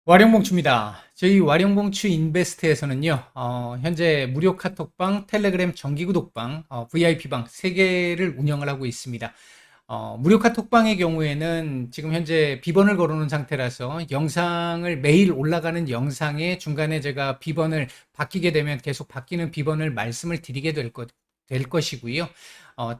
와룡봉추입니다. 저희 와룡봉추 인베스트에서는요, 현재 무료 카톡방, 텔레그램 정기구독방, VIP방 3개를 운영을 하고 있습니다. 무료 카톡방의 경우에는 지금 현재 비번을 걸어놓은 상태라서 영상을 매일 올라가는 영상에 중간에 제가 비번을 바뀌게 되면 계속 바뀌는 비번을 말씀을 드리게 될 것이고요.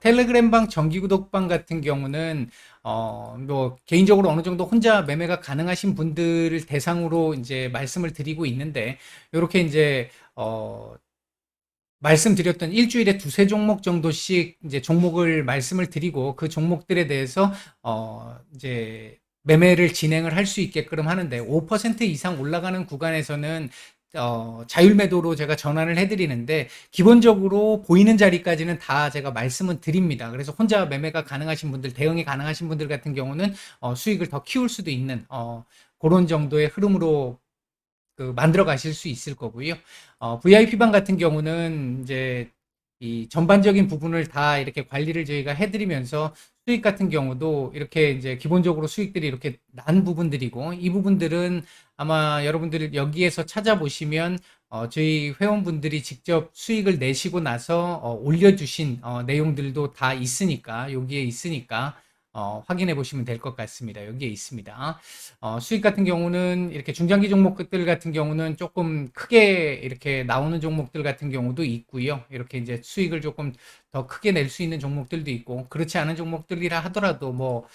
텔레그램방 정기구독방 같은 경우는 뭐 개인적으로 어느 정도 혼자 매매가 가능하신 분들을 대상으로 이제 말씀을 드리고 있는데, 이렇게 이제 말씀드렸던 일주일에 두세 종목 정도씩 이제 종목을 말씀을 드리고 그 종목들에 대해서 이제 매매를 진행을 할 수 있게끔 하는데, 5% 이상 올라가는 구간에서는 자율 매도로 제가 전환을 해드리는데, 기본적으로 보이는 자리까지는 다 제가 말씀은 드립니다. 그래서 혼자 매매가 가능하신 분들, 대응이 가능하신 분들 같은 경우는 수익을 더 키울 수도 있는 그런 정도의 흐름으로 만들어 가실 수 있을 거고요. VIP방 같은 경우는 이제 이 전반적인 부분을 다 이렇게 관리를 저희가 해드리면서 수익 같은 경우도 이렇게 이제 기본적으로 수익들이 이렇게 난 부분들이고, 이 부분들은 아마 여러분들 여기에서 찾아보시면 저희 회원분들이 직접 수익을 내시고 나서 올려주신 내용들도 다 있으니까, 여기에 있으니까 확인해 보시면 될 것 같습니다. 여기에 있습니다. 수익 같은 경우는 이렇게 중장기 종목들 같은 경우는 조금 크게 이렇게 나오는 종목들 같은 경우도 있고요. 이렇게 이제 수익을 조금 더 크게 낼 수 있는 종목들도 있고, 그렇지 않은 종목들이라 하더라도 뭐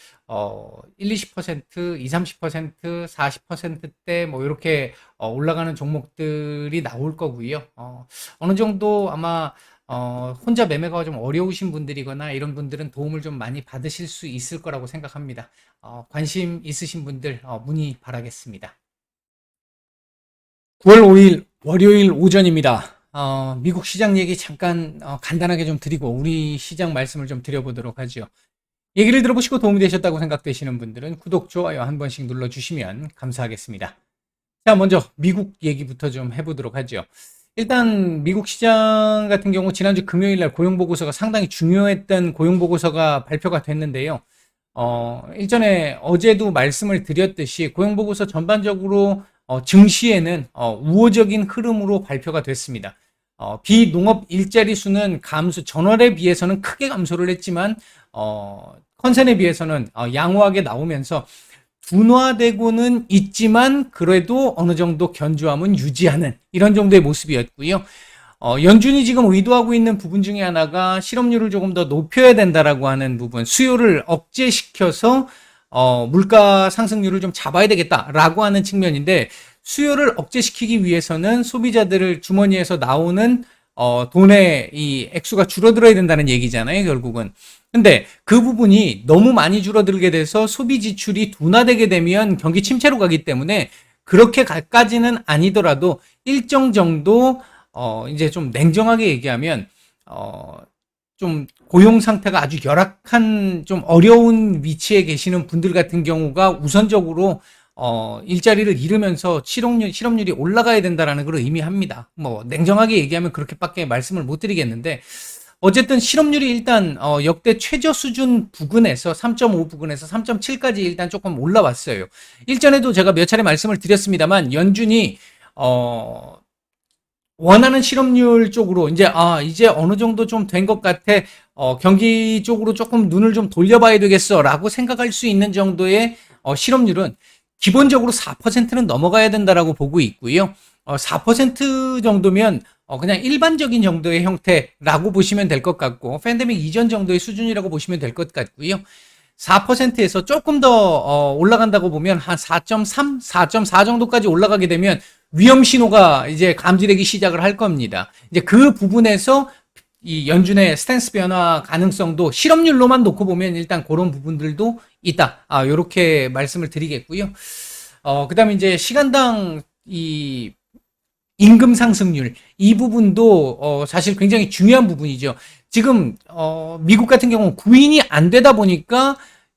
1, 20%, 2, 30%, 40%대 뭐 이렇게 올라가는 종목들이 나올 거고요. 어느 정도 아마 혼자 매매가 좀 어려우신 분들이거나 이런 분들은 도움을 좀 많이 받으실 수 있을 거라고 생각합니다. 관심 있으신 분들 문의 바라겠습니다. 9월 5일 월요일 오전입니다. 미국 시장 얘기 잠깐 간단하게 좀 드리고 우리 시장 말씀을 좀 드려보도록 하죠. 얘기를 들어보시고 도움이 되셨다고 생각되시는 분들은 구독, 좋아요 한 번씩 눌러주시면 감사하겠습니다. 자, 먼저 미국 얘기부터 좀 해보도록 하죠. 일단 미국 시장 같은 경우 지난주 금요일 날 고용보고서가 상당히 중요했던 고용보고서가 발표가 됐는데요. 일전에 어제도 말씀을 드렸듯이 고용보고서 전반적으로 증시에는 우호적인 흐름으로 발표가 됐습니다. 비농업 일자리 수는 전월에 비해서는 크게 감소를 했지만 컨센에 비해서는 양호하게 나오면서 둔화되고는 있지만 그래도 어느 정도 견조함은 유지하는 이런 정도의 모습이었고요. 연준이 지금 의도하고 있는 부분 중에 하나가 실업률을 조금 더 높여야 된다라고 하는 부분, 수요를 억제시켜서 물가 상승률을 좀 잡아야 되겠다라고 하는 측면인데, 수요를 억제시키기 위해서는 소비자들을 주머니에서 나오는 돈의 이 액수가 줄어들어야 된다는 얘기잖아요, 결국은. 근데 그 부분이 너무 많이 줄어들게 돼서 소비 지출이 둔화되게 되면 경기 침체로 가기 때문에, 그렇게까지는 아니더라도 일정 정도 이제 좀 냉정하게 얘기하면 좀 고용 상태가 아주 열악한 좀 어려운 위치에 계시는 분들 같은 경우가 우선적으로 일자리를 잃으면서 실업률이 올라가야 된다라는 걸 의미합니다. 뭐 냉정하게 얘기하면 그렇게밖에 말씀을 못 드리겠는데, 어쨌든 실업률이 일단 역대 최저 수준 부근에서 3.5 부근에서 3.7까지 일단 조금 올라왔어요. 일전에도 제가 몇 차례 말씀을 드렸습니다만, 연준이 원하는 실업률 쪽으로 이제 어느 정도 좀 된 것 같아, 경기 쪽으로 조금 눈을 좀 돌려봐야 되겠어라고 생각할 수 있는 정도의 실업률은 기본적으로 4%는 넘어가야 된다라고 보고 있고요. 4% 정도면 그냥 일반적인 정도의 형태라고 보시면 될 것 같고, 팬데믹 이전 정도의 수준이라고 보시면 될 것 같고요. 4%에서 조금 더 올라간다고 보면 한 4.3, 4.4 정도까지 올라가게 되면 위험 신호가 이제 감지되기 시작을 할 겁니다. 이제 그 부분에서 이 연준의 스탠스 변화 가능성도 실업률로만 놓고 보면 일단 그런 부분들도 있다. 요렇게 말씀을 드리겠고요. 그다음에 이제 시간당 이 임금 상승률, 이 부분도 사실 굉장히 중요한 부분이죠. 지금 미국 같은 경우는 구인이 안 되다 보니까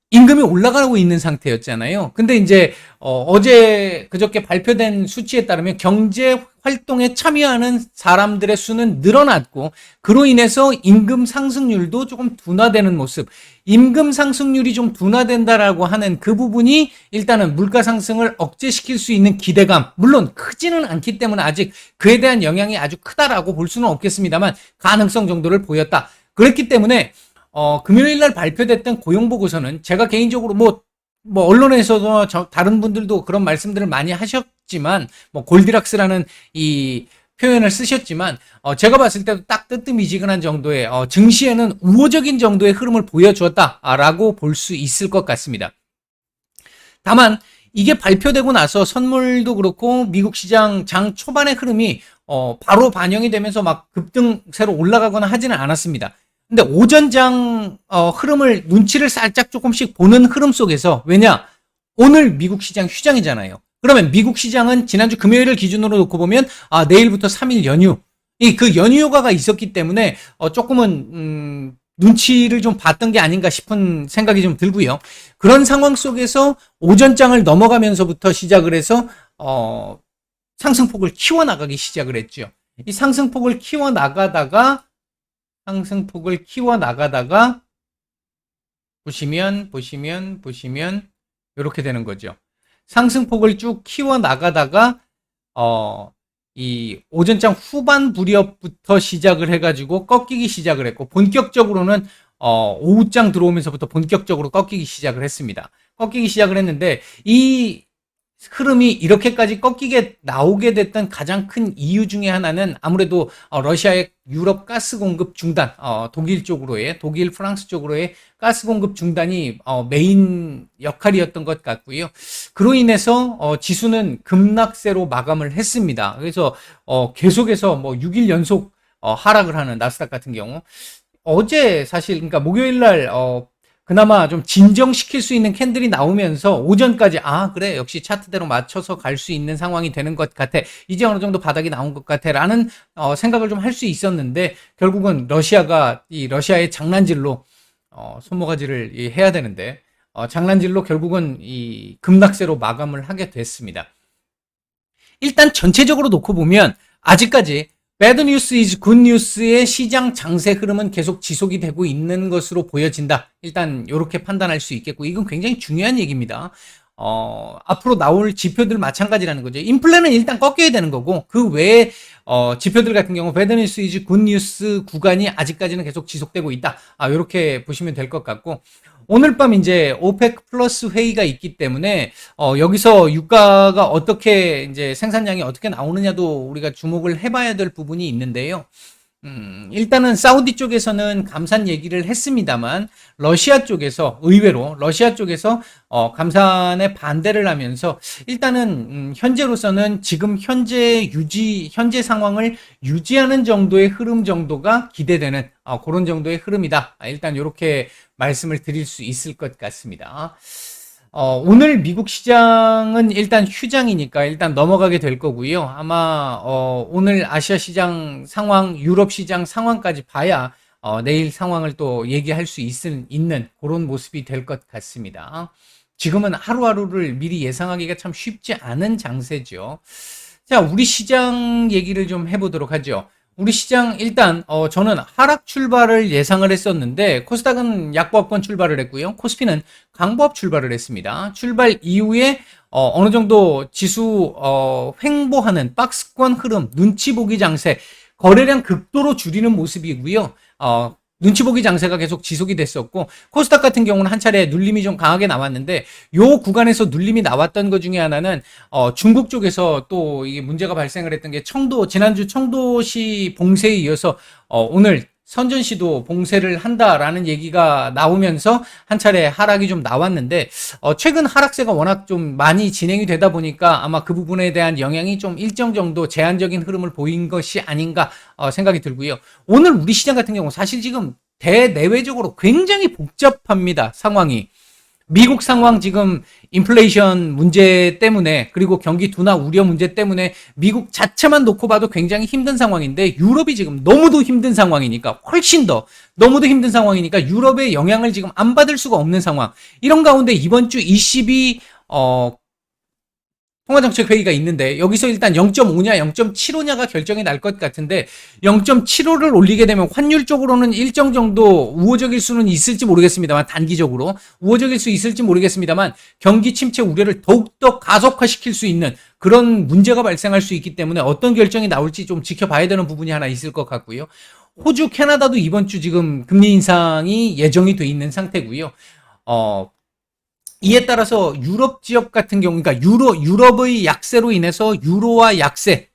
임금이 올라가고 있는 상태였잖아요. 근데 이제 어제 그저께 발표된 수치에 따르면 경제 활동에 참여하는 사람들의 수는 늘어났고, 그로 인해서 임금 상승률도 조금 둔화되는 모습, 임금 상승률이 좀 둔화된다라고 하는 그 부분이 일단은 물가 상승을 억제시킬 수 있는 기대감, 물론 크지는 않기 때문에 아직 그에 대한 영향이 아주 크다라고 볼 수는 없겠습니다만 가능성 정도를 보였다. 그렇기 때문에 금요일 날 발표됐던 고용보고서는 제가 개인적으로 뭐 언론에서도 다른 분들도 그런 말씀들을 많이 하셨지만 뭐 골디락스라는 이 표현을 쓰셨지만 제가 봤을 때도 딱 뜨뜻미지근한 정도의 증시에는 우호적인 정도의 흐름을 보여주었다라고 볼 수 있을 것 같습니다. 다만 이게 발표되고 나서 선물도 그렇고 미국 시장 장 초반의 흐름이 바로 반영이 되면서 막 급등세로 올라가거나 하지는 않았습니다. 근데 오전장 흐름을 눈치를 살짝 조금씩 보는 흐름 속에서 왜냐? 오늘 미국 시장 휴장이잖아요. 그러면 미국 시장은 지난주 금요일을 기준으로 놓고 보면 내일부터 3일 연휴. 그 연휴 효과가 있었기 때문에 조금은 눈치를 좀 봤던 게 아닌가 싶은 생각이 좀 들고요. 그런 상황 속에서 오전장을 넘어가면서부터 시작을 해서 상승폭을 키워나가기 시작을 했죠. 이 상승폭을 키워나가다가 보시면 이렇게 되는 거죠. 상승폭을 쭉 키워나가다가 이 오전장 후반 무렵부터 시작을 해가지고 꺾이기 시작을 했고 본격적으로는 오후장 들어오면서부터 본격적으로 꺾이기 시작을 했습니다. 꺾이기 시작을 했는데 이 흐름이 이렇게까지 꺾이게 나오게 됐던 가장 큰 이유 중에 하나는 아무래도 러시아의 유럽 가스 공급 중단, 독일, 프랑스 쪽으로의 가스 공급 중단이 메인 역할이었던 것 같고요. 그로 인해서 지수는 급락세로 마감을 했습니다. 그래서 계속해서 뭐 6일 연속 하락을 하는 나스닥 같은 경우 어제 사실 그러니까 목요일 날 그나마 좀 진정시킬 수 있는 캔들이 나오면서 오전까지 그래 역시 차트대로 맞춰서 갈 수 있는 상황이 되는 것 같아. 이제 어느 정도 바닥이 나온 것 같아 라는 생각을 좀 할 수 있었는데 결국은 러시아의 장난질로 손모가지를 해야 되는데 장난질로 결국은 이 급락세로 마감을 하게 됐습니다. 일단 전체적으로 놓고 보면 아직까지 Bad news is good news의 시장 장세 흐름은 계속 지속이 되고 있는 것으로 보여진다. 일단 이렇게 판단할 수 있겠고 이건 굉장히 중요한 얘기입니다. 앞으로 나올 지표들 마찬가지라는 거죠. 인플레는 일단 꺾여야 되는 거고 그 외에 지표들 같은 경우 Bad news is good news 구간이 아직까지는 계속 지속되고 있다. 이렇게 보시면 될 것 같고 오늘 밤 이제 오펙 플러스 회의가 있기 때문에 여기서 유가가 어떻게 이제 생산량이 어떻게 나오느냐도 우리가 주목을 해봐야 될 부분이 있는데요. 일단은 사우디 쪽에서는 감산 얘기를 했습니다만 러시아 쪽에서 의외로 러시아 쪽에서 감산에 반대를 하면서 일단은 현재로서는 지금 현재 상황을 유지하는 정도의 흐름 정도가 기대되는 그런 정도의 흐름이다. 일단 이렇게 말씀을 드릴 수 있을 것 같습니다. 오늘 미국 시장은 일단 휴장이니까 일단 넘어가게 될 거고요. 아마 오늘 아시아 시장 상황, 유럽 시장 상황까지 봐야 내일 상황을 또 얘기할 수 있는 그런 모습이 될 것 같습니다. 지금은 하루하루를 미리 예상하기가 참 쉽지 않은 장세죠. 자, 우리 시장 얘기를 좀 해보도록 하죠. 우리 시장 일단 저는 하락 출발을 예상을 했었는데 코스닥은 약보합권 출발을 했고요. 코스피는 강보합 출발을 했습니다. 출발 이후에 어느 정도 지수 횡보하는 박스권 흐름, 눈치 보기 장세, 거래량 극도로 줄이는 모습이고요. 눈치 보기 장세가 계속 지속이 됐었고 코스닥 같은 경우는 한 차례 눌림이 좀 강하게 나왔는데 요 구간에서 눌림이 나왔던 것 중에 하나는 중국 쪽에서 또 이게 문제가 발생을 했던 게 지난주 청도시 봉쇄에 이어서 오늘 선전시도 봉쇄를 한다라는 얘기가 나오면서 한 차례 하락이 좀 나왔는데 최근 하락세가 워낙 좀 많이 진행이 되다 보니까 아마 그 부분에 대한 영향이 좀 일정 정도 제한적인 흐름을 보인 것이 아닌가 생각이 들고요. 오늘 우리 시장 같은 경우 사실 지금 대내외적으로 굉장히 복잡합니다. 상황이. 미국 상황 지금 인플레이션 문제 때문에 그리고 경기 둔화 우려 문제 때문에 미국 자체만 놓고 봐도 굉장히 힘든 상황인데 유럽이 지금 너무도 힘든 상황이니까 너무도 힘든 상황이니까 유럽의 영향을 지금 안 받을 수가 없는 상황. 이런 가운데 이번 주 ECB 통화정책회의가 있는데 여기서 일단 0.5냐 0.75냐가 결정이 날 것 같은데 0.75를 올리게 되면 환율 쪽으로는 일정 정도 우호적일 수는 있을지 모르겠습니다만 단기적으로 우호적일 수 있을지 모르겠습니다만 경기 침체 우려를 더욱더 가속화시킬 수 있는 그런 문제가 발생할 수 있기 때문에 어떤 결정이 나올지 좀 지켜봐야 되는 부분이 하나 있을 것 같고요. 호주, 캐나다도 이번 주 지금 금리 인상이 예정이 돼 있는 상태고요. 이에 따라서 유럽 지역 같은 경우, 그러니까 유럽의 약세로 인해서 유로화 약세,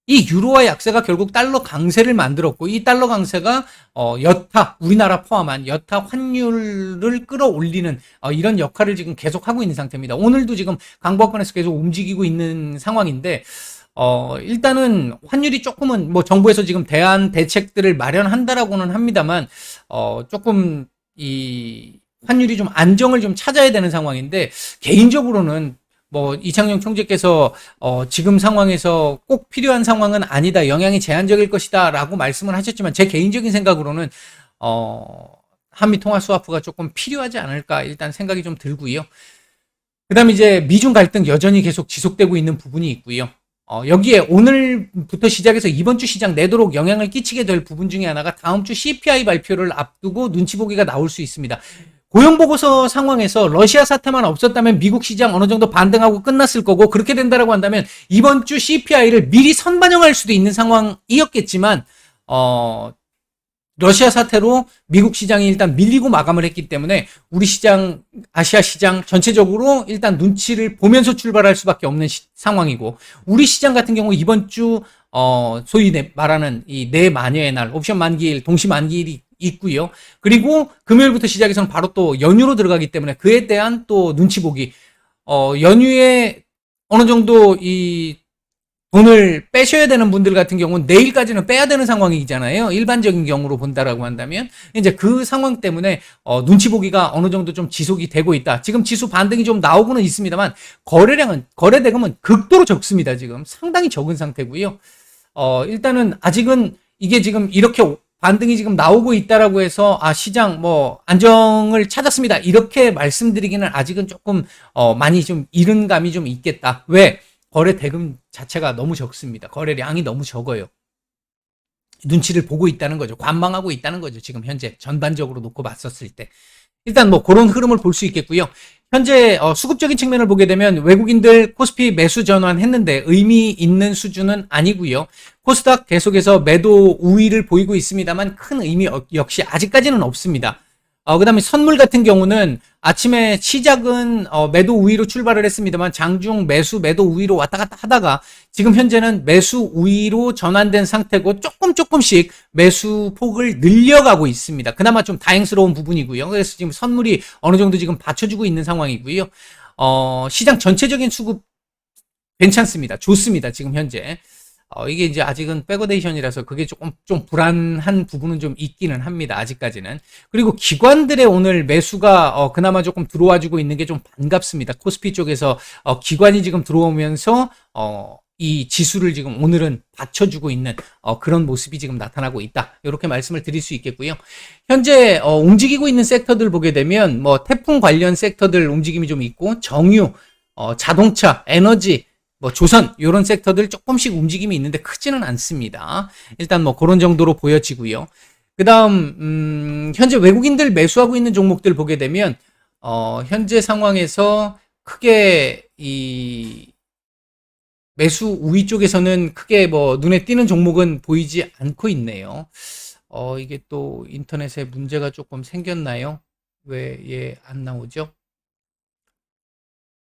이 유로화 약세가 결국 달러 강세를 만들었고, 이 달러 강세가 여타, 우리나라 포함한 여타 환율을 끌어올리는 이런 역할을 지금 계속하고 있는 상태입니다. 오늘도 지금 강보권에서 계속 움직이고 있는 상황인데, 일단은 환율이 조금은 뭐 정부에서 지금 대안 대책들을 마련한다라고는 합니다만, 조금 환율이 좀 안정을 좀 찾아야 되는 상황인데, 개인적으로는 뭐 이창용 총재께서 지금 상황에서 꼭 필요한 상황은 아니다, 영향이 제한적일 것이다라고 말씀을 하셨지만 제 개인적인 생각으로는 한미 통화 스와프가 조금 필요하지 않을까 일단 생각이 좀 들고요. 그다음에 이제 미중 갈등 여전히 계속 지속되고 있는 부분이 있고요. 여기에 오늘부터 시작해서 이번 주 시장 내도록 영향을 끼치게 될 부분 중에 하나가 다음 주 CPI 발표를 앞두고 눈치 보기가 나올 수 있습니다. 고용보고서 상황에서 러시아 사태만 없었다면 미국 시장 어느 정도 반등하고 끝났을 거고, 그렇게 된다라고 한다면 이번 주 CPI를 미리 선반영할 수도 있는 상황이었겠지만 러시아 사태로 미국 시장이 일단 밀리고 마감을 했기 때문에 우리 시장, 아시아 시장 전체적으로 일단 눈치를 보면서 출발할 수밖에 없는 상황이고, 우리 시장 같은 경우 이번 주 소위 말하는 이 내만여의 날, 옵션 만기일, 동시 만기일이 있고요. 그리고 금요일부터 시작해서는 바로 또 연휴로 들어가기 때문에 그에 대한 또 눈치 보기, 연휴에 어느 정도 이 돈을 빼셔야 되는 분들 같은 경우는 내일까지는 빼야 되는 상황이잖아요. 일반적인 경우로 본다라고 한다면 이제 그 상황 때문에 눈치 보기가 어느 정도 좀 지속이 되고 있다. 지금 지수 반등이 좀 나오고는 있습니다만 거래 대금은 극도로 적습니다. 지금 상당히 적은 상태고요. 일단은 아직은 이게 지금 이렇게 반등이 지금 나오고 있다라고 해서 시장 뭐 안정을 찾았습니다, 이렇게 말씀드리기는 아직은 조금 많이 좀 이른 감이 좀 있겠다. 왜? 거래 대금 자체가 너무 적습니다. 거래량이 너무 적어요. 눈치를 보고 있다는 거죠. 관망하고 있다는 거죠. 지금 현재 전반적으로 놓고 봤었을 때. 일단 뭐 그런 흐름을 볼 수 있겠고요. 현재 수급적인 측면을 보게 되면 외국인들 코스피 매수 전환했는데 의미 있는 수준은 아니고요. 코스닥 계속해서 매도 우위를 보이고 있습니다만 큰 의미 역시 아직까지는 없습니다. 그 다음에 선물 같은 경우는 아침에 시작은 매도 우위로 출발을 했습니다만 장중 매도 우위로 왔다 갔다 하다가 지금 현재는 매수 우위로 전환된 상태고 조금씩 매수 폭을 늘려가고 있습니다. 그나마 좀 다행스러운 부분이고요. 그래서 지금 선물이 어느 정도 지금 받쳐주고 있는 상황이고요. 시장 전체적인 수급 괜찮습니다. 좋습니다. 지금 현재. 이게 이제 아직은 백어데이션이라서 그게 조금 좀 불안한 부분은 좀 있기는 합니다. 아직까지는. 그리고 기관들의 오늘 매수가 그나마 조금 들어와주고 있는 게 좀 반갑습니다. 코스피 쪽에서 기관이 지금 들어오면서 이 지수를 지금 오늘은 받쳐주고 있는 그런 모습이 지금 나타나고 있다. 이렇게 말씀을 드릴 수 있겠고요. 현재 움직이고 있는 섹터들 보게 되면 뭐 태풍 관련 섹터들 움직임이 좀 있고, 정유, 자동차, 에너지, 뭐 조선 이런 섹터들 조금씩 움직임이 있는데 크지는 않습니다. 일단 뭐 그런 정도로 보여지고요. 그다음 현재 외국인들 매수하고 있는 종목들 보게 되면 현재 상황에서 크게 이 매수 우위 쪽에서는 크게 뭐 눈에 띄는 종목은 보이지 않고 있네요. 이게 또 인터넷에 문제가 조금 생겼나요? 왜 안 나오죠?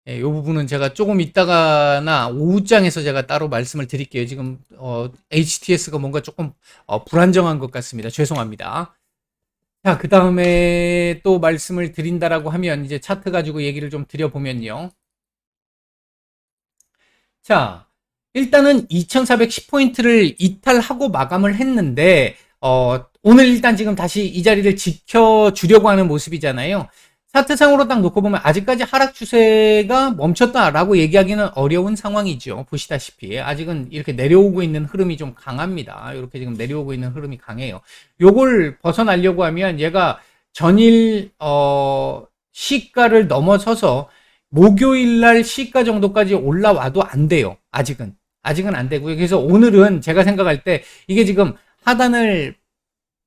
이 부분은 제가 조금 이따가나 오후장에서 제가 따로 말씀을 드릴게요. 지금 HTS가 뭔가 조금 불안정한 것 같습니다. 죄송합니다. 자, 그 다음에 또 말씀을 드린다라고 하면 이제 차트 가지고 얘기를 좀 드려보면요. 자, 일단은 2410포인트를 이탈하고 마감을 했는데 오늘 일단 지금 다시 이 자리를 지켜주려고 하는 모습이잖아요. 차트상으로 딱 놓고 보면 아직까지 하락 추세가 멈췄다라고 얘기하기는 어려운 상황이죠. 보시다시피 아직은 이렇게 내려오고 있는 흐름이 좀 강합니다. 이렇게 지금 내려오고 있는 흐름이 강해요. 요걸 벗어나려고 하면 얘가 전일 시가를 넘어서서 목요일 날 시가 정도까지 올라와도 안 돼요. 아직은 안 되고요. 그래서 오늘은 제가 생각할 때 이게 지금 하단을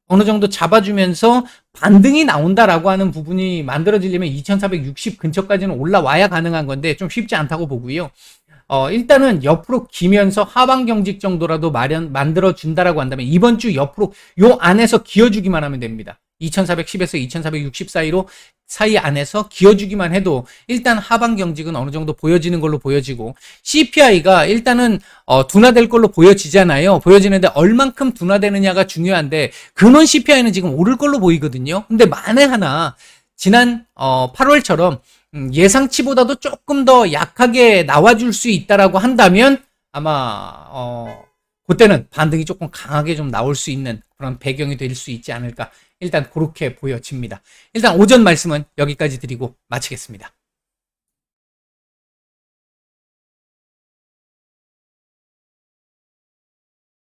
어느 정도 잡아주면서 반등이 나온다라고 하는 부분이 만들어지려면 2460 근처까지는 올라와야 가능한 건데 좀 쉽지 않다고 보고요. 일단은 옆으로 기면서 하방 경직 정도라도 만들어준다라고 한다면 이번 주 옆으로 요 안에서 기어주기만 하면 됩니다. 2410에서 2460 사이 안에서 기어주기만 해도 일단 하방 경직은 어느 정도 보여지는 걸로 보여지고 CPI가 일단은 둔화될 걸로 보여지잖아요. 보여지는데 얼만큼 둔화되느냐가 중요한데 근원 CPI는 지금 오를 걸로 보이거든요. 근데 만에 하나 지난 8월처럼 예상치보다도 조금 더 약하게 나와줄 수 있다라고 한다면 아마 그때는 반등이 조금 강하게 좀 나올 수 있는 그런 배경이 될 수 있지 않을까. 일단 그렇게 보여집니다. 일단 오전 말씀은 여기까지 드리고 마치겠습니다.